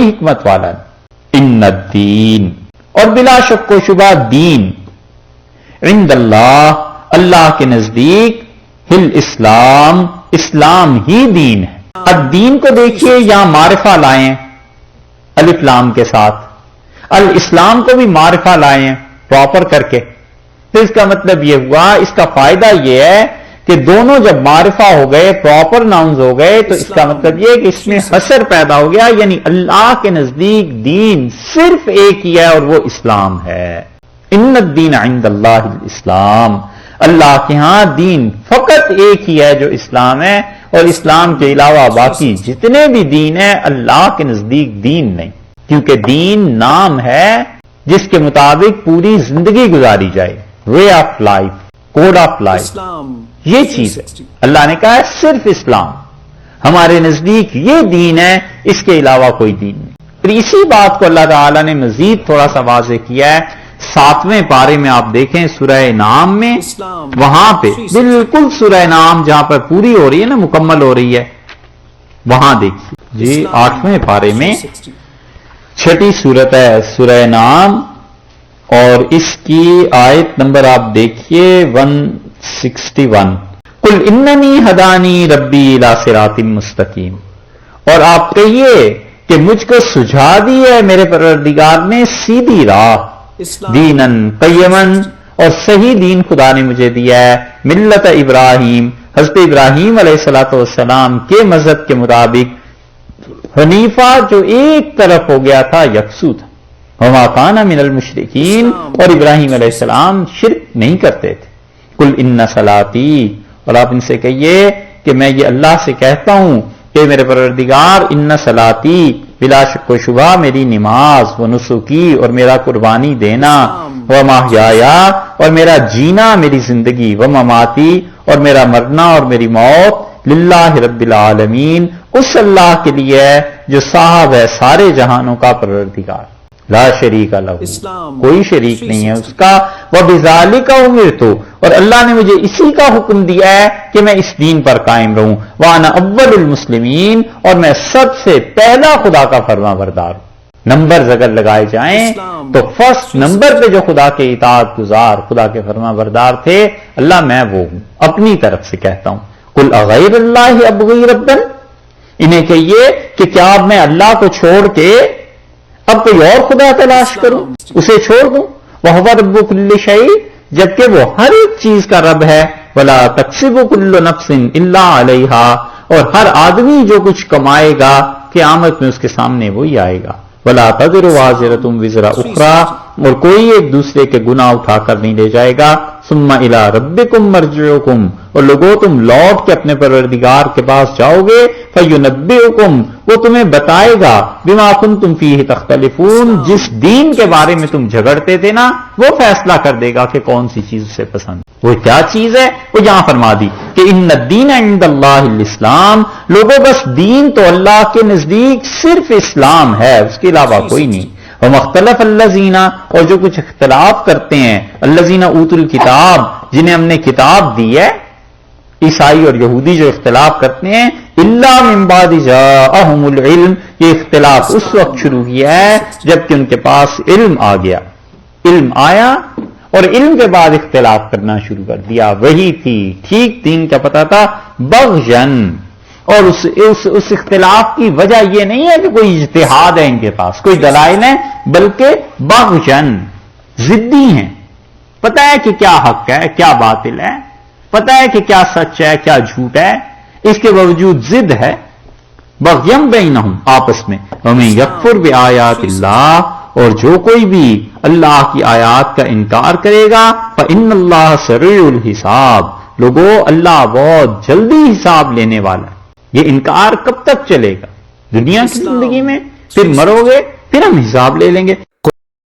حکمت والا ہے. ان الدین، اور بلا شک و شبہ دین، عند اللہ، اللہ کے نزدیک، ہل اسلام، اسلام ہی دین ہے. الدین کو دیکھیے یہاں معرفہ لائیں الف لام کے ساتھ، الاسلام کو بھی معرفہ لائیں پراپر کر کے. تو اس کا مطلب یہ ہوا، اس کا فائدہ یہ ہے کہ دونوں جب معرفہ ہو گئے، پراپر ناؤنز ہو گئے، تو اس کا مطلب یہ کہ اس میں حصر پیدا ہو گیا، یعنی اللہ کے نزدیک دین صرف ایک ہی ہے اور وہ اسلام ہے. ان الدین عند اللہ الاسلام، اللہ کے ہاں دین فقط ایک ہی ہے جو اسلام ہے، اور اسلام کے علاوہ باقی جتنے بھی دین ہیں اللہ کے نزدیک دین نہیں، کیونکہ دین نام ہے جس کے مطابق پوری زندگی گزاری جائے، way of life, code of life, یہ چیز ہے. اللہ نے کہا ہے صرف اسلام ہمارے نزدیک یہ دین ہے، اس کے علاوہ کوئی دین نہیں. پھر اسی بات کو اللہ تعالی نے مزید تھوڑا سا واضح کیا ہے 7ویں پارے میں. آپ دیکھیں سورہ نام میں، وہاں پہ بالکل سورہ نام جہاں پر پوری ہو رہی ہے نا، مکمل ہو رہی ہے، وہاں دیکھیے جی 8ویں پارے میں 6ٹھی سورت ہے سورہ نام، اور اس کی آیت نمبر آپ دیکھیے 161. قل اننی ہدانی ربی الی صراط مستقیم، اور آپ کہیے کہ مجھ کو سجھا دی ہے میرے پروردگار نے سیدھی راہ، دینن قیمن، اور صحیح دین خدا نے مجھے دیا ہے، ملت ابراہیم، حضرت ابراہیم علیہ الصلوۃ والسلام کے مذہب کے مطابق، حنیفہ جو ایک طرف ہو گیا تھا، یکسو تھا، وما کان من المشرکین، اور ابراہیم علیہ السلام شرک نہیں کرتے تھے. قل ان صلاتی، اور آپ ان سے کہیے کہ میں یہ اللہ سے کہتا ہوں کہ میرے پروردگار، ان صلاتی، بلا شک و شبہ میری نماز، و نسکی، اور میرا قربانی دینا، و محیایا، اور میرا جینا، میری زندگی، و مماتی، اور میرا مرنا اور میری موت، للہ رب العالمین، اس اللہ کے لیے ہے جو صاحب ہے سارے جہانوں کا پروردگار، لا شریک لہ، کوئی شریک نہیں ہے اس کا. وبذالک امرت، اور اللہ نے مجھے اسی کا حکم دیا ہے کہ میں اس دین پر قائم رہوں. وانا اول المسلمین، اور میں سب سے پہلا خدا کا فرما بردار ہوں. نمبرز اگر لگائے جائیں تو فرسٹ نمبر پہ جو خدا کے اطاعت گزار، خدا کے فرما بردار تھے، اللہ میں وہ ہوں، اپنی طرف سے کہتا ہوں. قل اغیر اللہ ابغی ربا، انہیں کہیے کہ کیا اب میں اللہ کو چھوڑ کے اب کوئی اور خدا تلاش کروں، اسے چھوڑ دوں. وَهُوَ رَبُّ كُلِّ شَيْءٍ، جبکہ وہ ہر ایک چیز کا رب ہے. وَلَا تَكْسِبُ كُلُّ نَفْسٍ إِلَّا عَلَيْهَا، اور ہر آدمی جو کچھ کمائے گا قیامت میں اس کے سامنے وہی آئے گا. وَلَا تَزِرُ وَازِرَةٌ وِزْرَ أُخْرَىٰ، اور کوئی ایک دوسرے کے گناہ اٹھا کر نہیں لے جائے گا. ثُمَّ إِلَىٰ رَبِّكُمْ مَرْجِعُكُمْ، اور لوگوں تم لوٹ کے اپنے پروردگار کے پاس جاؤ گے. فَيُنَبِّئُكُمْ، وہ تمہیں بتائے گا، بِمَا كُنتُمْ فِيهِ تَخْتَلِفُونَ، جس دین کے بارے میں تم جھگڑتے تھے نا، وہ فیصلہ کر دے گا کہ کون سی چیز اسے پسند. وہ کیا چیز ہے؟ وہ یہاں فرما دی کہ ان الدین عند اللہ الاسلام، لوگوں بس دین تو اللہ کے نزدیک صرف اسلام ہے، اس کے علاوہ کوئی نہیں. ومختلف الذین، اور جو کچھ اختلاف کرتے ہیں، الذین اوتوا الکتاب، جنہیں ہم نے کتاب دی ہے، عیسائی اور یہودی جو اختلاف کرتے ہیں، الا من بعد جاءہم العلم، یہ اختلاف اس وقت شروع کیا ہے جبکہ ان کے پاس علم آ گیا. علم آیا اور علم کے بعد اختلاف کرنا شروع کر دیا. وہی تھی ٹھیک دین کا پتہ تھا، بغین، اور اس اختلاف کی وجہ یہ نہیں ہے کہ کوئی اجتہاد ہے ان کے پاس، کوئی دلائل ہیں، بلکہ بغین، ضدی ہیں. پتہ ہے کہ کیا حق ہے کیا باطل ہے، پتہ ہے کہ کیا سچ ہے کیا جھوٹ ہے، اس کے باوجود ضد ہے. بغیم بینہم، آپس میں. ومن یکفر بآیات اللہ، اور جو کوئی بھی اللہ کی آیات کا انکار کرے گا، فإن اللہ سریع الحساب، لوگوں اللہ بہت جلدی حساب لینے والا ہے. یہ انکار کب تک چلے گا؟ دنیا کی زندگی میں، پھر مرو گے، پھر ہم حساب لے لیں گے.